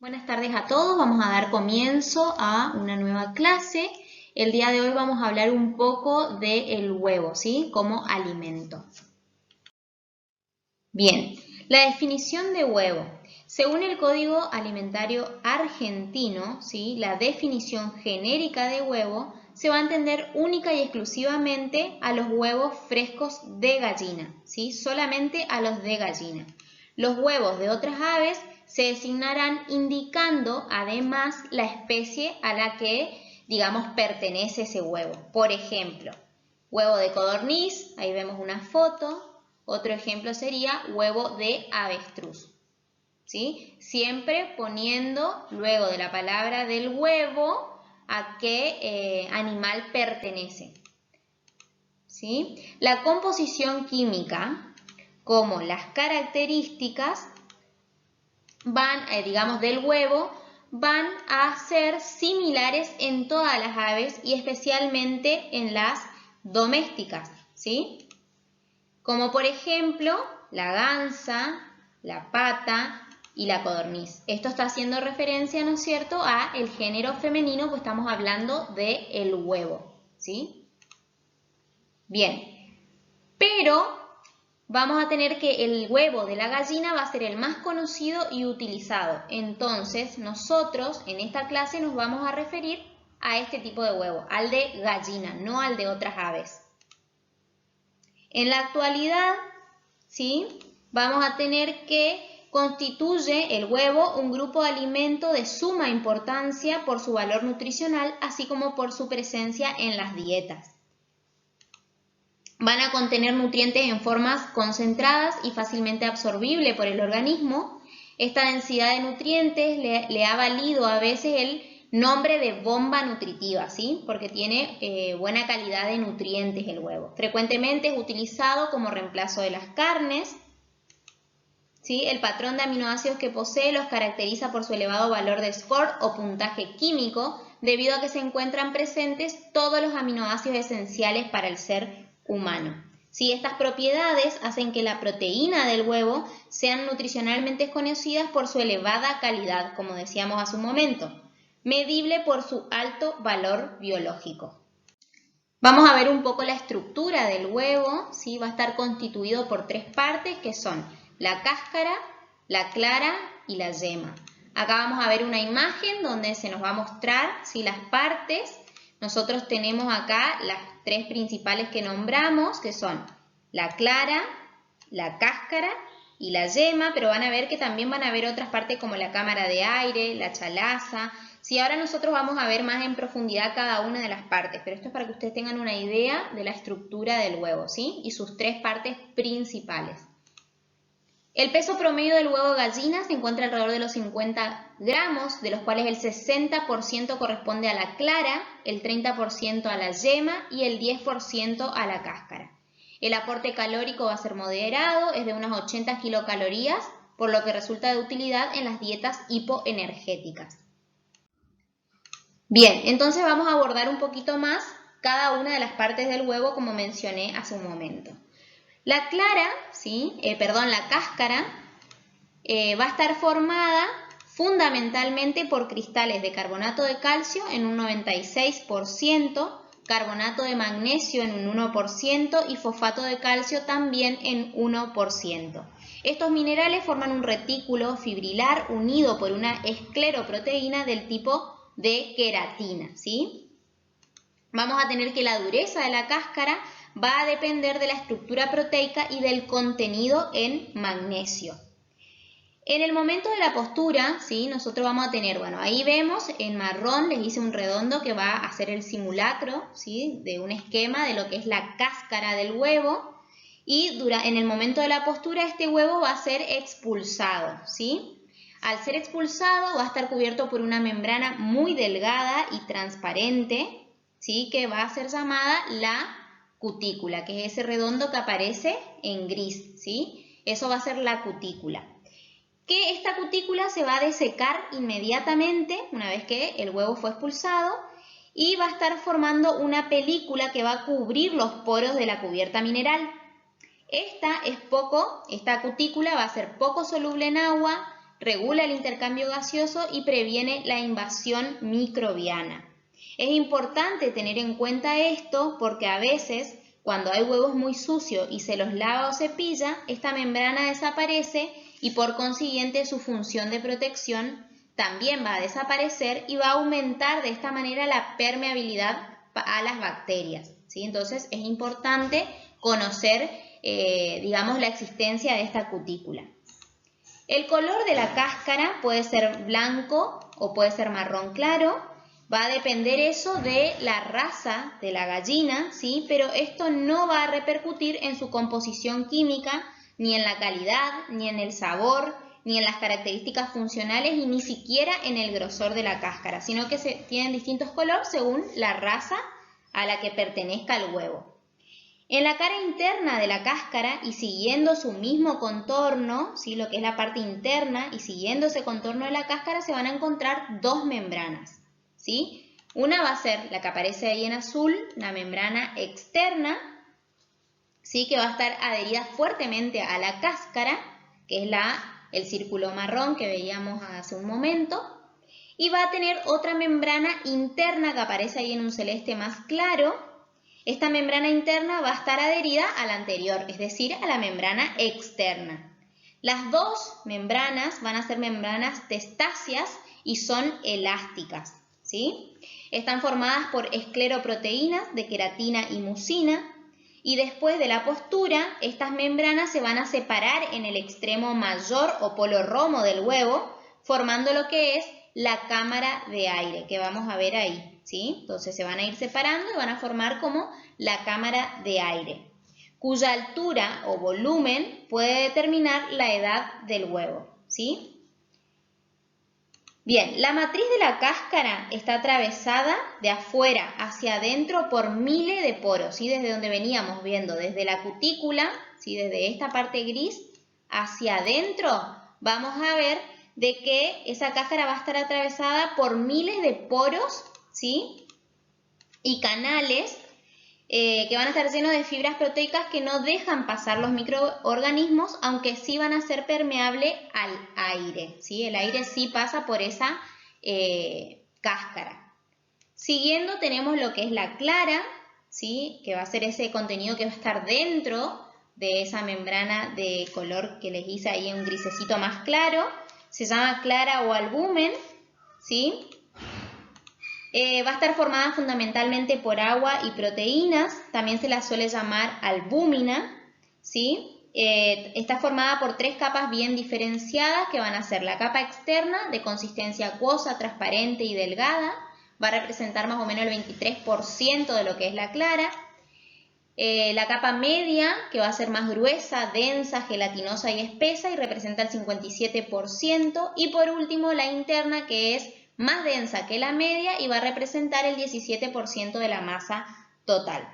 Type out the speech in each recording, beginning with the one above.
Buenas tardes a todos, vamos a dar comienzo a una nueva clase. El día de hoy vamos a hablar un poco del huevo, ¿sí? Como alimento. Bien, la definición de huevo. Según el Código Alimentario Argentino, ¿sí? La definición genérica de huevo se va a entender única y exclusivamente a los huevos frescos de gallina, ¿sí? Solamente a los de gallina. Los huevos de otras aves se designarán indicando además la especie a la que, digamos, pertenece ese huevo. Por ejemplo, huevo de codorniz, ahí vemos una foto. Otro ejemplo sería huevo de avestruz, ¿sí? Siempre poniendo luego de la palabra del huevo a qué animal pertenece, ¿sí? La composición química, como las características, digamos, del huevo, van a ser similares en todas las aves y especialmente en las domésticas, ¿sí? Como por ejemplo la gansa, la pata y la codorniz. Esto está haciendo referencia, ¿no es cierto?, a el género femenino, pues estamos hablando del huevo, ¿sí? Bien, pero vamos a tener que el huevo de la gallina va a ser el más conocido y utilizado. Entonces, nosotros en esta clase nos vamos a referir a este tipo de huevo, al de gallina, no al de otras aves. En la actualidad, ¿sí?, vamos a tener que constituye el huevo un grupo de alimento de suma importancia por su valor nutricional, así como por su presencia en las dietas. Van a contener nutrientes en formas concentradas y fácilmente absorbibles por el organismo. Esta densidad de nutrientes le ha valido a veces el nombre de bomba nutritiva, ¿sí? Porque tiene buena calidad de nutrientes el huevo. Frecuentemente es utilizado como reemplazo de las carnes, ¿sí? El patrón de aminoácidos que posee los caracteriza por su elevado valor de score o puntaje químico, debido a que se encuentran presentes todos los aminoácidos esenciales para el ser humano. ¿Sí? Estas propiedades hacen que la proteína del huevo sean nutricionalmente conocidas por su elevada calidad, como decíamos hace un momento, medible por su alto valor biológico. Vamos a ver un poco la estructura del huevo, ¿sí? Va a estar constituido por tres partes que son la cáscara, la clara y la yema. Acá vamos a ver una imagen donde se nos va a mostrar, ¿sí?, las partes. Nosotros tenemos acá las tres principales que nombramos, que son la clara, la cáscara y la yema, pero van a ver que también van a haber otras partes como la cámara de aire, la chalaza. Sí, ahora nosotros vamos a ver más en profundidad cada una de las partes, pero esto es para que ustedes tengan una idea de la estructura del huevo, ¿sí?, y sus tres partes principales. El peso promedio del huevo de gallina se encuentra alrededor de los 50 gramos, de los cuales el 60% corresponde a la clara, el 30% a la yema y el 10% a la cáscara. El aporte calórico va a ser moderado, es de unas 80 kilocalorías, por lo que resulta de utilidad en las dietas hipoenergéticas. Bien, entonces vamos a abordar un poquito más cada una de las partes del huevo, como mencioné hace un momento. La clara, la cáscara, va a estar formada fundamentalmente por cristales de carbonato de calcio en un 96%, carbonato de magnesio en un 1% y fosfato de calcio también en 1%. Estos minerales forman un retículo fibrilar unido por una escleroproteína del tipo de queratina, ¿sí? Vamos a tener que la dureza de la cáscara va a depender de la estructura proteica y del contenido en magnesio. En el momento de la postura, ¿sí?, nosotros vamos a tener, bueno, ahí vemos en marrón, les hice un redondo que va a ser el simulacro, ¿sí?, de un esquema de lo que es la cáscara del huevo, y en el momento de la postura este huevo va a ser expulsado, ¿sí? Al ser expulsado va a estar cubierto por una membrana muy delgada y transparente, ¿sí?, que va a ser llamada la cutícula, que es ese redondo que aparece en gris, ¿sí? Eso va a ser la cutícula. Que esta cutícula se va a desecar inmediatamente una vez que el huevo fue expulsado y va a estar formando una película que va a cubrir los poros de la cubierta mineral. Esta cutícula va a ser poco soluble en agua, regula el intercambio gaseoso y previene la invasión microbiana. Es importante tener en cuenta esto porque a veces, cuando hay huevos muy sucios y se los lava o cepilla, esta membrana desaparece y por consiguiente su función de protección también va a desaparecer y va a aumentar de esta manera la permeabilidad a las bacterias, ¿sí? Entonces es importante conocer, digamos, la existencia de esta cutícula. El color de la cáscara puede ser blanco o puede ser marrón claro. Va a depender eso de la raza de la gallina, ¿sí? Pero esto no va a repercutir en su composición química, ni en la calidad, ni en el sabor, ni en las características funcionales, y ni siquiera en el grosor de la cáscara, sino que tienen distintos colores según la raza a la que pertenezca el huevo. En la cara interna de la cáscara y siguiendo su mismo contorno, ¿sí? Lo que es la parte interna y siguiendo ese contorno de la cáscara se van a encontrar dos membranas, ¿sí? Una va a ser la que aparece ahí en azul, la membrana externa, ¿sí? Que va a estar adherida fuertemente a la cáscara, que es el círculo marrón que veíamos hace un momento, y va a tener otra membrana interna que aparece ahí en un celeste más claro. Esta membrana interna va a estar adherida a la anterior, es decir, a la membrana externa. Las dos membranas van a ser membranas testáceas y son elásticas, ¿sí? Están formadas por escleroproteínas de queratina y mucina, y después de la postura, estas membranas se van a separar en el extremo mayor o polo romo del huevo, formando lo que es la cámara de aire, que vamos a ver ahí, ¿sí? Entonces se van a ir separando y van a formar como la cámara de aire, cuya altura o volumen puede determinar la edad del huevo, ¿sí? Bien, la matriz de la cáscara está atravesada de afuera hacia adentro por miles de poros, ¿sí? Desde donde veníamos viendo, desde la cutícula, ¿sí? Desde esta parte gris hacia adentro, vamos a ver de que esa cáscara va a estar atravesada por miles de poros, ¿sí? Y canales que van a estar llenos de fibras proteicas que no dejan pasar los microorganismos, aunque sí van a ser permeables al aire, ¿sí? El aire sí pasa por esa cáscara. Siguiendo tenemos lo que es la clara, ¿sí? Que va a ser ese contenido que va a estar dentro de esa membrana de color que les hice ahí un grisecito más claro. Se llama clara o albumen, ¿sí? Va a estar formada fundamentalmente por agua y proteínas, también se la suele llamar albúmina, ¿sí? Está formada por tres capas bien diferenciadas que van a ser la capa externa de consistencia acuosa, transparente y delgada, va a representar más o menos el 23% de lo que es la clara. La capa media, que va a ser más gruesa, densa, gelatinosa y espesa y representa el 57%. Y por último la interna, que es más densa que la media y va a representar el 17% de la masa total.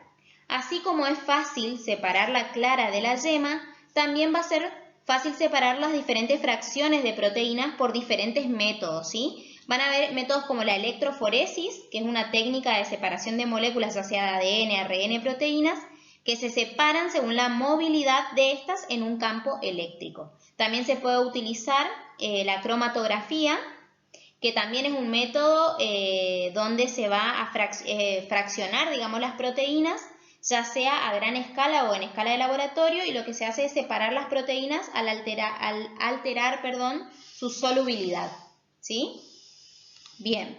Así como es fácil separar la clara de la yema, también va a ser fácil separar las diferentes fracciones de proteínas por diferentes métodos, ¿sí? Van a haber métodos como la electroforesis, que es una técnica de separación de moléculas, ya sea de ADN, ARN, proteínas, que se separan según la movilidad de estas en un campo eléctrico. También se puede utilizar la cromatografía, que también es un método donde se va a fraccionar, digamos, las proteínas, ya sea a gran escala o en escala de laboratorio, y lo que se hace es separar las proteínas al alterar, su solubilidad, ¿sí? Bien.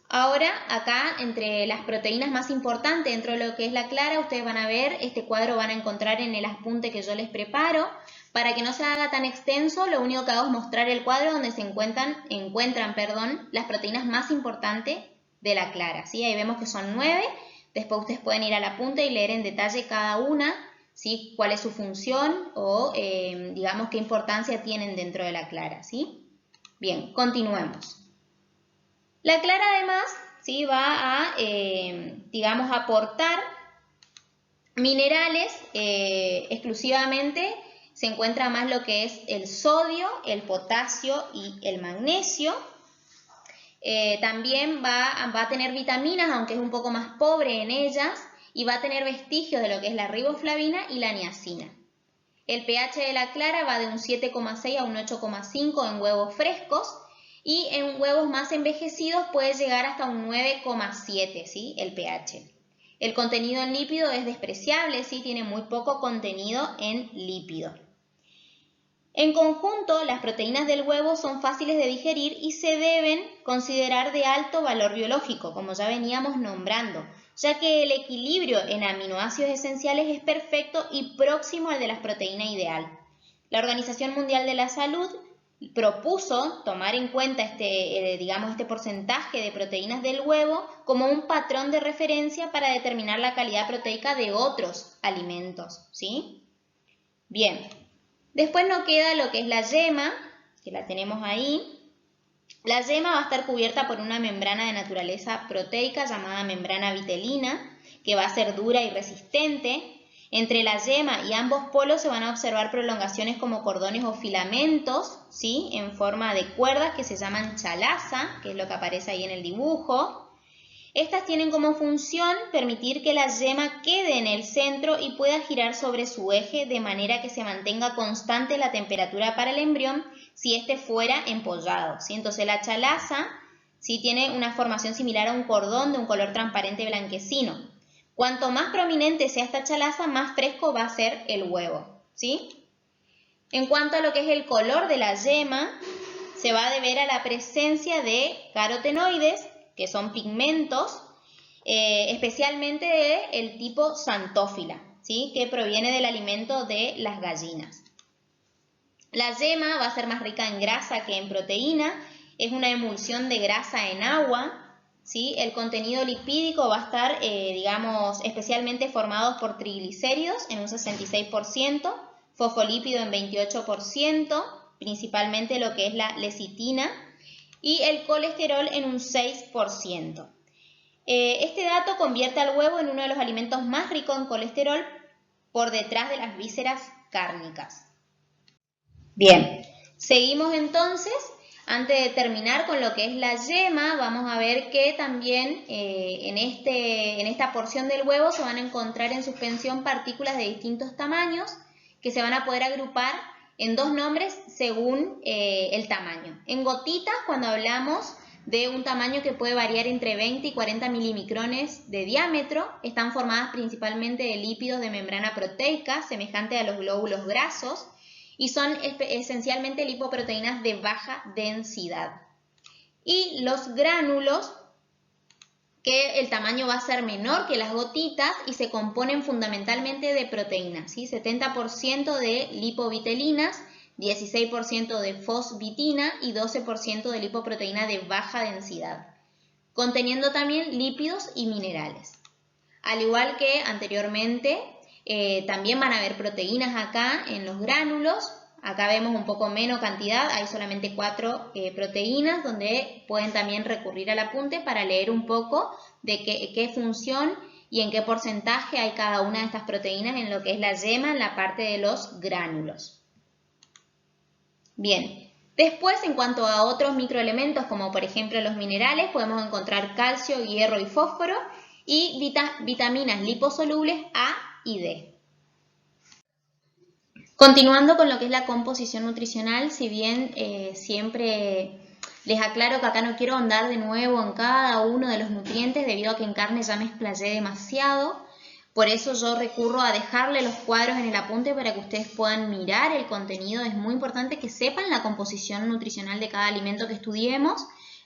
Ahora, acá, entre las proteínas más importantes dentro de lo que es la clara, ustedes van a ver, este cuadro van a encontrar en el apunte que yo les preparo. Para que no se haga tan extenso, lo único que hago es mostrar el cuadro donde se encuentran las proteínas más importantes de la clara, ¿sí? Ahí vemos que son 9, después ustedes pueden ir al apunte y leer en detalle cada una, ¿sí? Cuál es su función o, digamos, qué importancia tienen dentro de la clara, ¿sí? Bien, continuemos. La clara además, ¿sí? Va a, digamos, aportar minerales exclusivamente. Se encuentra más lo que es el sodio, el potasio y el magnesio. También va a tener vitaminas, aunque es un poco más pobre en ellas, y va a tener vestigios de lo que es la riboflavina y la niacina. El pH de la clara va de un 7,6 a un 8,5 en huevos frescos y en huevos más envejecidos puede llegar hasta un 9,7, ¿sí? El pH. El contenido en lípido es despreciable, ¿sí? Tiene muy poco contenido en lípido. En conjunto, las proteínas del huevo son fáciles de digerir y se deben considerar de alto valor biológico, como ya veníamos nombrando, ya que el equilibrio en aminoácidos esenciales es perfecto y próximo al de las proteínas ideal. La Organización Mundial de la Salud propuso tomar en cuenta este porcentaje de proteínas del huevo como un patrón de referencia para determinar la calidad proteica de otros alimentos, ¿sí? Bien. Después nos queda lo que es la yema, que la tenemos ahí. La yema va a estar cubierta por una membrana de naturaleza proteica llamada membrana vitelina, que va a ser dura y resistente. Entre la yema y ambos polos se van a observar prolongaciones como cordones o filamentos, ¿sí? En forma de cuerdas que se llaman chalaza, que es lo que aparece ahí en el dibujo. Estas tienen como función permitir que la yema quede en el centro y pueda girar sobre su eje de manera que se mantenga constante la temperatura para el embrión si éste fuera empollado, ¿sí? Entonces la chalaza, ¿sí? Tiene una formación similar a un cordón de un color transparente blanquecino. Cuanto más prominente sea esta chalaza, más fresco va a ser el huevo, ¿sí? En cuanto a lo que es el color de la yema, se va a deber a la presencia de carotenoides, que son pigmentos, especialmente del tipo xantófila, ¿sí? Que proviene del alimento de las gallinas. La yema va a ser más rica en grasa que en proteína, es una emulsión de grasa en agua, ¿sí? El contenido lipídico va a estar, especialmente formado por triglicéridos en un 66%, fosfolípido en 28%, principalmente lo que es la lecitina, y el colesterol en un 6%. Este dato convierte al huevo en uno de los alimentos más ricos en colesterol por detrás de las vísceras cárnicas. Bien, seguimos entonces. Antes de terminar con lo que es la yema, vamos a ver que también en esta porción del huevo se van a encontrar en suspensión partículas de distintos tamaños que se van a poder agrupar en dos nombres según el tamaño. En gotitas, cuando hablamos de un tamaño que puede variar entre 20 y 40 milimicrones de diámetro, están formadas principalmente de lípidos de membrana proteica, semejante a los glóbulos grasos, y son esencialmente lipoproteínas de baja densidad. Y los gránulos, que el tamaño va a ser menor que las gotitas y se componen fundamentalmente de proteínas, ¿sí? 70% de lipovitelinas, 16% de fosvitina y 12% de lipoproteína de baja densidad, conteniendo también lípidos y minerales. Al igual que anteriormente, también van a haber proteínas acá en los gránulos. Acá vemos un poco menos cantidad, hay solamente 4 proteínas, donde pueden también recurrir al apunte para leer un poco de qué función y en qué porcentaje hay cada una de estas proteínas en lo que es la yema, en la parte de los gránulos. Bien, después en cuanto a otros microelementos, como por ejemplo los minerales, podemos encontrar calcio, hierro y fósforo, y vitaminas liposolubles A y D. Continuando con lo que es la composición nutricional, si bien siempre les aclaro que acá no quiero ahondar de nuevo en cada uno de los nutrientes debido a que en carne ya me explayé demasiado, por eso yo recurro a dejarle los cuadros en el apunte para que ustedes puedan mirar el contenido. Es muy importante que sepan la composición nutricional de cada alimento que estudiemos,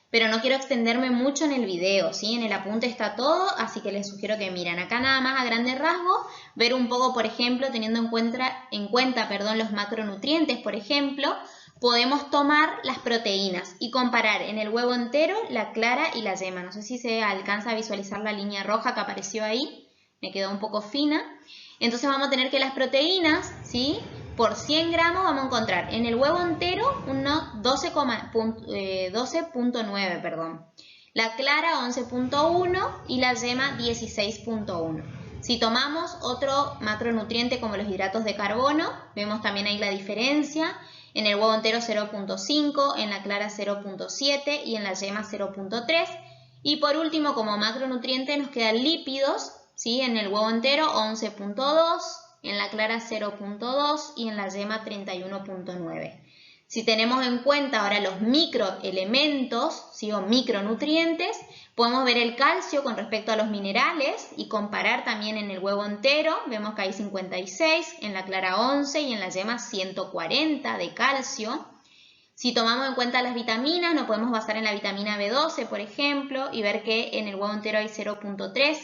pero no quiero extenderme mucho en el video, ¿sí? En el apunte está todo, así que les sugiero que miren. Acá nada más a grandes rasgos, ver un poco, por ejemplo, teniendo en cuenta los macronutrientes, por ejemplo, podemos tomar las proteínas y comparar en el huevo entero, la clara y la yema. No sé si se alcanza a visualizar la línea roja que apareció ahí, me quedó un poco fina. Entonces vamos a tener que las proteínas, ¿sí? Por 100 gramos vamos a encontrar en el huevo entero 12.9, perdón. La clara 11.1 y la yema 16.1. Si tomamos otro macronutriente como los hidratos de carbono, vemos también ahí la diferencia. En el huevo entero 0.5, en la clara 0.7 y en la yema 0.3. Y por último, como macronutriente nos quedan lípidos, ¿sí? En el huevo entero 11.2, en la clara 0.2 y en la yema 31.9. Si tenemos en cuenta ahora los microelementos, ¿sí? O micronutrientes, podemos ver el calcio con respecto a los minerales y comparar también en el huevo entero. Vemos que hay 56, en la clara 11 y en la yema 140 de calcio. Si tomamos en cuenta las vitaminas, nos podemos basar en la vitamina B12, por ejemplo, y ver que en el huevo entero hay 0.3,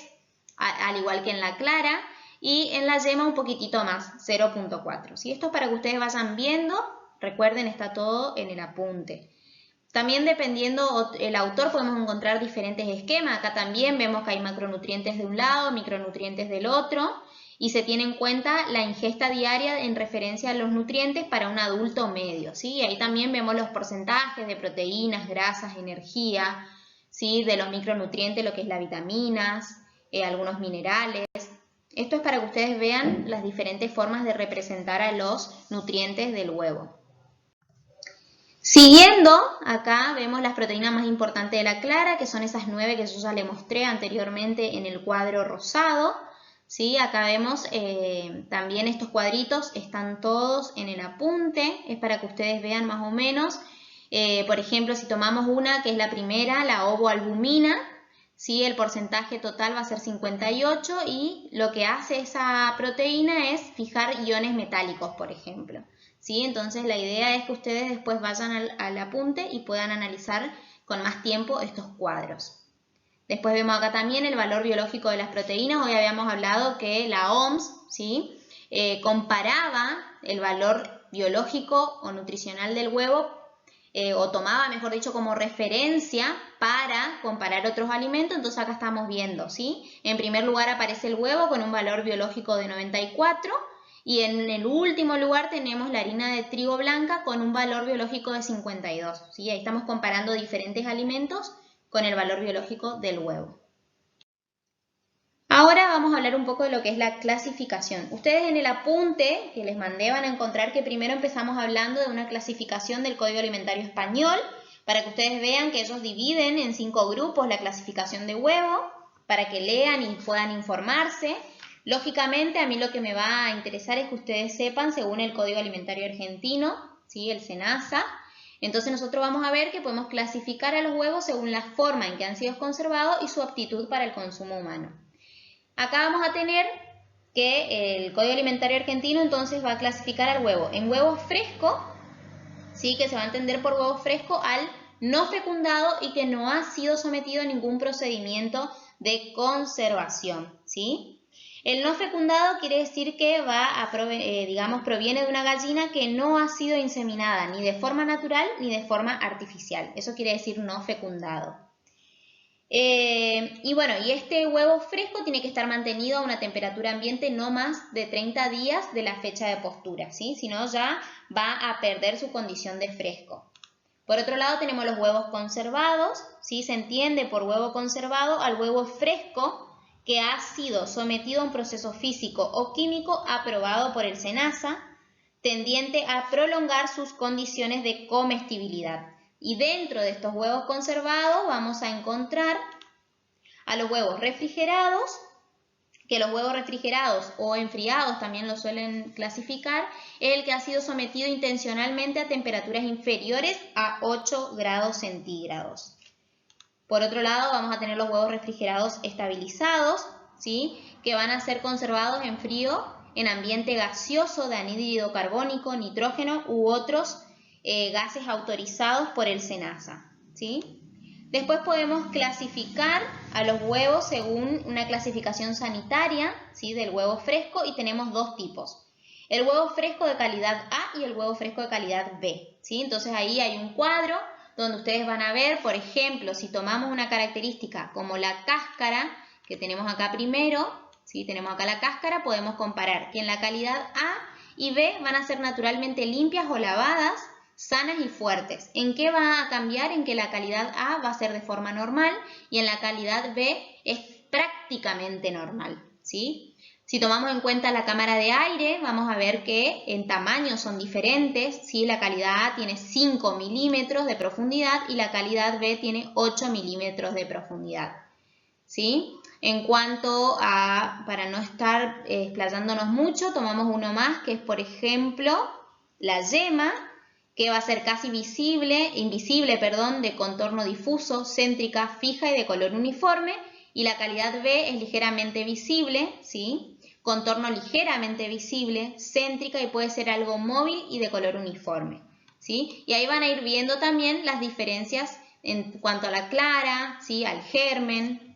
al igual que en la clara, y en la yema un poquitito más, 0.4. ¿Sí? Esto es para que ustedes vayan viendo. Recuerden, está todo en el apunte. También dependiendo el autor podemos encontrar diferentes esquemas. Acá también vemos que hay macronutrientes de un lado, micronutrientes del otro, y se tiene en cuenta la ingesta diaria en referencia a los nutrientes para un adulto medio, ¿sí? Ahí también vemos los porcentajes de proteínas, grasas, energía, ¿sí? De los micronutrientes, lo que es las vitaminas, algunos minerales. Esto es para que ustedes vean las diferentes formas de representar a los nutrientes del huevo. Siguiendo, acá vemos las proteínas más importantes de la clara, que son esas 9 que yo ya les mostré anteriormente en el cuadro rosado. ¿Sí? Acá vemos también estos cuadritos, están todos en el apunte, es para que ustedes vean más o menos. Por ejemplo, si tomamos una que es la primera, la ovoalbumina, ¿sí? El porcentaje total va a ser 58 y lo que hace esa proteína es fijar iones metálicos, por ejemplo. ¿Sí? Entonces la idea es que ustedes después vayan al apunte y puedan analizar con más tiempo estos cuadros. Después vemos acá también el valor biológico de las proteínas. Hoy habíamos hablado que la OMS, ¿sí? Comparaba el valor biológico o nutricional del huevo, o tomaba, mejor dicho, como referencia para comparar otros alimentos. Entonces acá estamos viendo, ¿sí? En primer lugar aparece el huevo con un valor biológico de 94. Y en el último lugar tenemos la harina de trigo blanca con un valor biológico de 52. ¿Sí? Ahí estamos comparando diferentes alimentos con el valor biológico del huevo. Ahora vamos a hablar un poco de lo que es la clasificación. Ustedes en el apunte que les mandé van a encontrar que primero empezamos hablando de una clasificación del Código Alimentario Español, para que ustedes vean que ellos dividen en 5 grupos la clasificación de huevo, para que lean y puedan informarse. Lógicamente, a mí lo que me va a interesar es que ustedes sepan, según el Código Alimentario Argentino, ¿sí? El SENASA, entonces nosotros vamos a ver que podemos clasificar a los huevos según la forma en que han sido conservados y su aptitud para el consumo humano. Acá vamos a tener que el Código Alimentario Argentino entonces va a clasificar al huevo en huevo fresco, ¿sí? Que se va a entender por huevo fresco al no fecundado y que no ha sido sometido a ningún procedimiento de conservación, ¿sí? El no fecundado quiere decir que proviene de una gallina que no ha sido inseminada ni de forma natural ni de forma artificial. Eso quiere decir no fecundado. Y este huevo fresco tiene que estar mantenido a una temperatura ambiente no más de 30 días de la fecha de postura, ¿sí? Si no ya va a perder su condición de fresco. Por otro lado tenemos los huevos conservados, ¿sí? Se entiende por huevo conservado al huevo fresco que ha sido sometido a un proceso físico o químico aprobado por el SENASA, tendiente a prolongar sus condiciones de comestibilidad. Y dentro de estos huevos conservados vamos a encontrar a los huevos refrigerados, que los huevos refrigerados o enfriados también los suelen clasificar, es el que ha sido sometido intencionalmente a temperaturas inferiores a 8 grados centígrados. Por otro lado, vamos a tener los huevos refrigerados estabilizados, ¿sí? Que van a ser conservados en frío en ambiente gaseoso de anhídrido carbónico, nitrógeno u otros gases autorizados por el SENASA, ¿sí? Después podemos clasificar a los huevos según una clasificación sanitaria, ¿sí? Del huevo fresco, y tenemos dos tipos. El huevo fresco de calidad A y el huevo fresco de calidad B, ¿sí? Entonces ahí hay un cuadro donde ustedes van a ver, por ejemplo, si tomamos una característica como la cáscara, que tenemos acá primero, ¿sí? Tenemos acá la cáscara, podemos comparar que en la calidad A y B van a ser naturalmente limpias o lavadas, sanas y fuertes. ¿En qué va a cambiar? En que la calidad A va a ser de forma normal y en la calidad B es prácticamente normal, ¿sí? Si tomamos en cuenta la cámara de aire, vamos a ver que en tamaño son diferentes, ¿sí? La calidad A tiene 5 milímetros de profundidad y la calidad B tiene 8 milímetros de profundidad, ¿sí? En cuanto a, para no estar explayándonos mucho, tomamos uno más que es, por ejemplo, la yema, que va a ser casi invisible, de contorno difuso, céntrica, fija y de color uniforme. Y la calidad B es ligeramente visible, ¿sí? Contorno ligeramente visible, céntrica y puede ser algo móvil y de color uniforme, ¿sí? Y ahí van a ir viendo también las diferencias en cuanto a la clara, ¿sí? Al germen.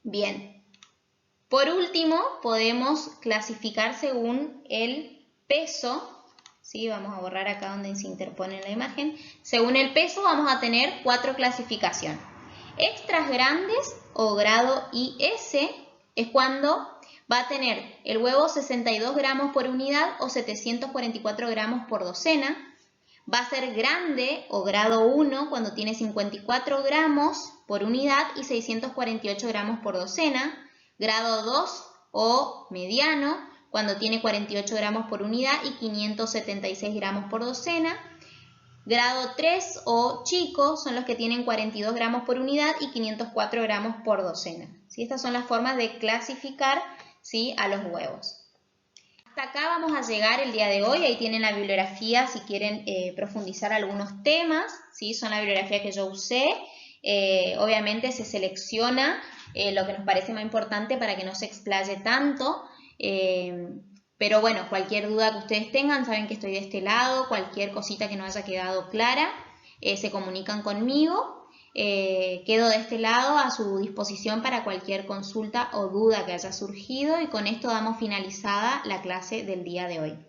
Bien. Por último, podemos clasificar según el peso. ¿Sí? Vamos a borrar acá donde se interpone la imagen. Según el peso vamos a tener 4 clasificaciones. Extras grandes o grado IS es cuando va a tener el huevo 62 gramos por unidad o 744 gramos por docena. Va a ser grande o grado 1 cuando tiene 54 gramos por unidad y 648 gramos por docena. Grado 2 o mediano cuando tiene 48 gramos por unidad y 576 gramos por docena. Grado 3 o chico son los que tienen 42 gramos por unidad y 504 gramos por docena. ¿Sí? Estas son las formas de clasificar, ¿sí?, a los huevos. Hasta acá vamos a llegar el día de hoy. Ahí tienen la bibliografía si quieren profundizar algunos temas, ¿sí? Son la bibliografía que yo usé. Obviamente se selecciona lo que nos parece más importante para que no se explaye tanto. Pero bueno, cualquier duda que ustedes tengan, saben que estoy de este lado. Cualquier cosita que no haya quedado clara, se comunican conmigo. Quedo de este lado a su disposición para cualquier consulta o duda que haya surgido y con esto damos finalizada la clase del día de hoy.